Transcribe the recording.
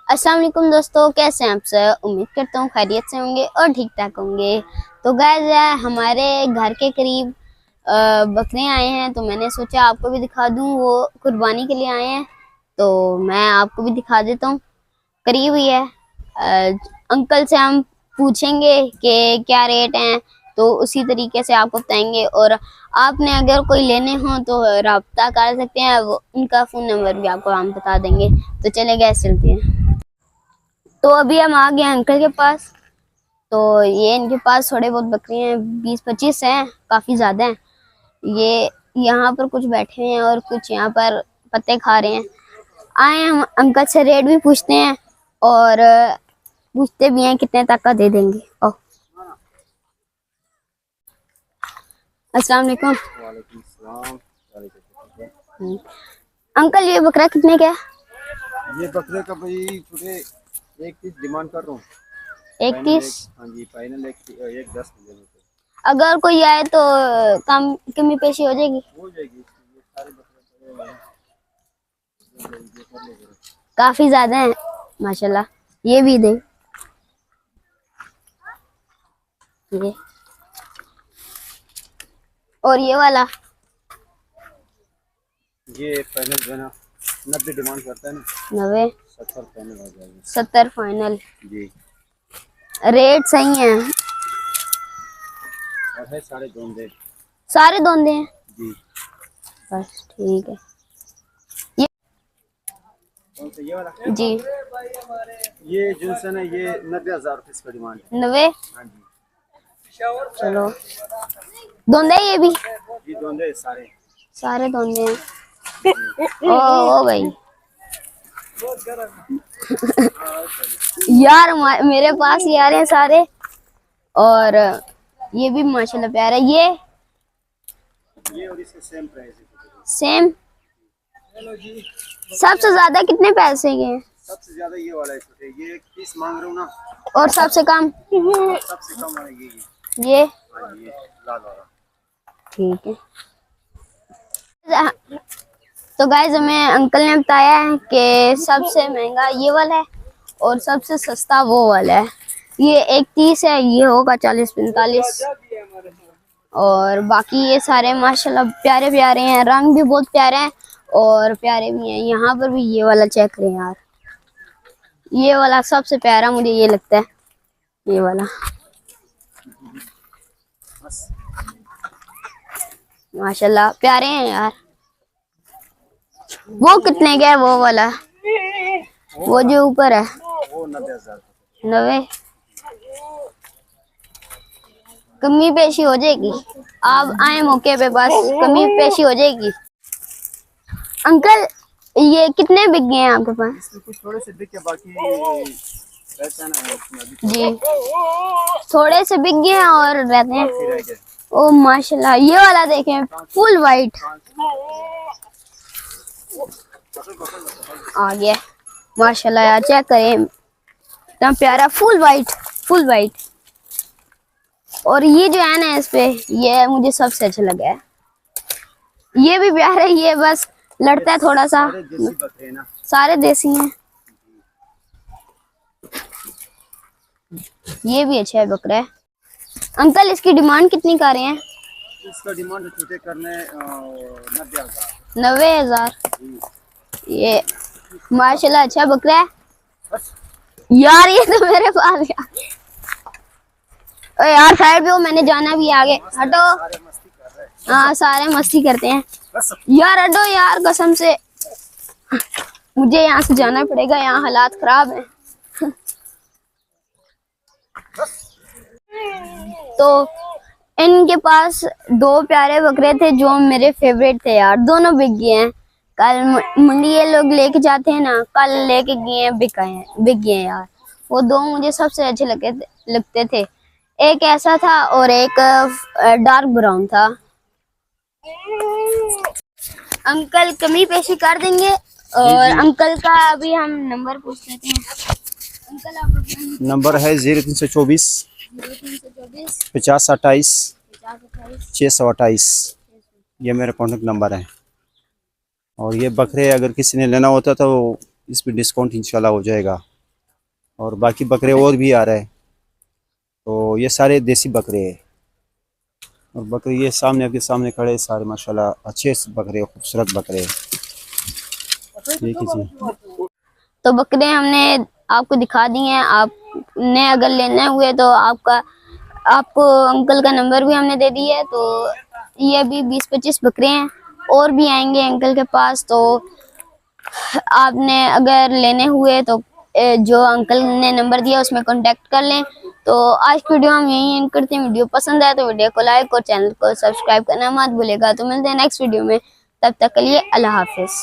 अस्सलाम वालेकुम दोस्तों, कैसे हैं आप सब। उम्मीद करता हूँ खैरियत से होंगे और ठीक ठाक होंगे। तो गाइस हमारे घर के करीब बकरे आए हैं, तो मैंने सोचा आपको भी दिखा दूँ। वो कुर्बानी के लिए आए हैं तो मैं आपको भी दिखा देता हूँ। करीब ही है। अंकल से हम पूछेंगे कि क्या रेट हैं, तो उसी तरीके से आपको बताएंगे। और आपने अगर कोई लेने हो तो राब्ता कर सकते हैं, वो उनका फ़ोन नंबर भी आपको हम बता देंगे। तो चले गए, चलते हैं। तो अभी हम आ गए अंकल के पास। तो ये इनके पास थोड़े बहुत बकरी हैं, 20-25 हैं, काफ़ी ज़्यादा हैं। ये यहाँ पर कुछ बैठे हैं और कुछ यहाँ पर पत्ते खा रहे हैं। आए हम अंकल से रेट भी पूछते हैं और पूछते भी हैं कितने तक का दे देंगे। ओ अस्सलाम वालेकुम। वालेकुम सलाम। अंकल ये बकरा कितने का है? ये बकरे का भाई छोटे 1 30 डिमांड कर रहा हूँ। 31। हाँ जी, फाइनल 1 10 मिलेगा। अगर कोई आए तो कम कमी पेशी हो जाएगी? हो जाएगी। ये सारे बकरे पड़े हुए हैं। ये कर लो जरा। काफी ज्यादा है माशाल्लाह। ये भी दे, ये और ये वाला ये फाइनल जो है ना 90 डिमांड करता है ना, 90। 70 फाइनल हो जाएगा। 70 फाइनल। जी। रेट सही है। और है सारे दोंदे। सारे दोंदे हैं जी। बस, ठीक है। ये कौन सा ये वाला? जी ये जिनसे ना ये 90,000 रुपये इसका डिमांड है। 90। हाँ जी। चलो, दोंदे ये भी जी दोंदे सारे। सारे दोंदे हैं। ओ भाई यार मेरे पास ही आ रहे हैं सारे। और ये भी माशाल्लाह प्यारा है। ये और इसके सेम प्राइस है। सेम। सबसे ज्यादा कितने पैसे के हैं? सबसे ज्यादा ये वाला है छोटे, ये 30 मांग रहा हूँ ना। और सबसे कम? सबसे कम वाला ये हाँ ये लाल वाला। ठीक है। तो गाइस हमें अंकल ने बताया है कि सबसे महंगा ये वाला है और सबसे सस्ता वो वाला है। ये 31 है, ये होगा 40-45। और बाकी ये सारे माशाल्लाह प्यारे प्यारे हैं, रंग भी बहुत प्यारे हैं और प्यारे भी हैं। यहाँ पर भी ये वाला चेक करें यार, ये वाला सबसे प्यारा मुझे ये लगता है, ये वाला माशाल्लाह प्यारे हैं यार। वो कितने का है वो वाला? वो जो ऊपर है वो 90,000। 90। कमी पेशी हो जाएगी, आप आए मौके पे, बस कमी पेशी हो जाएगी। अंकल ये कितने बिक गए हैं आपके पास? इसमें कुछ थोड़े से बिके, बाकी रहता है ना जी थोड़े से बिक गए हैं और रहते हैं। रह गए। ओ माशाल्लाह, ये वाला देखें, फुल वाइट आ गया माशाल्लाह यार। चेक करें, इतना प्यारा फुल वाइट, फुल वाइट। और ये जो है ना इस पे, ये मुझे सबसे अच्छा लगा है। ये भी प्यारा है, ये बस लड़ता है थोड़ा सा। सारे देसी हैं। ये भी अच्छा है बकरा है। अंकल इसकी डिमांड कितनी कर रहे हैं? इसका डिमांड छोटे करने 90,000। 90,000। ये माशाल्लाह अच्छा बकरा है यार। ये तो मेरे पास यार साइड पे हो, मैंने जाना भी आगे। हटो। हाँ सारे मस्ती करते हैं यार, हटो यार कसम से। मुझे यहाँ से जाना पड़ेगा, यहाँ हालात खराब हैं। तो इनके पास 2 प्यारे बकरे थे जो मेरे फेवरेट थे यार, दोनों बिक गए हैं। कल मंडी ये लोग लेके जाते हैं ना, कल लेके गए हैं, बिक गए हैं यार। वो 2 मुझे सबसे अच्छे लगते थे। एक ऐसा था और एक डार्क ब्राउन था। अंकल कमी पेशी कर देंगे। और जी। अंकल का अभी हम नंबर पूछ लेते हैं। अंकल आप नंबर है 0324 50 28 628। ये मेरा कॉन्टेक्ट नंबर है। और ये बकरे अगर किसी ने लेना होता तो इस पर डिस्काउंट इंशाल्लाह हो जाएगा। और बाकी बकरे और भी आ रहे हैं। तो ये सारे देसी बकरे हैं। और बकरे ये सामने आपके सामने खड़े हैं सारे, माशाल्लाह अच्छे बकरे, खूबसूरत बकरे हैं। ये कीजिए। तो बकरे हमने आपको दिखा दी हैं। आपने अगर लेने हुए तो आपको अंकल का नंबर भी हमने दे दिया है। तो ये अभी 20-25 बकरे हैं, और भी आएंगे अंकल के पास। तो आपने अगर लेने हुए तो जो अंकल ने नंबर दिया उसमें कांटेक्ट कर लें। तो आज की वीडियो हम यही एंड करते हैं। वीडियो पसंद आए तो वीडियो को लाइक और चैनल को सब्सक्राइब करना मत भूलेगा। तो मिलते हैं नेक्स्ट वीडियो में, तब तक के लिए अल्लाह हाफिज।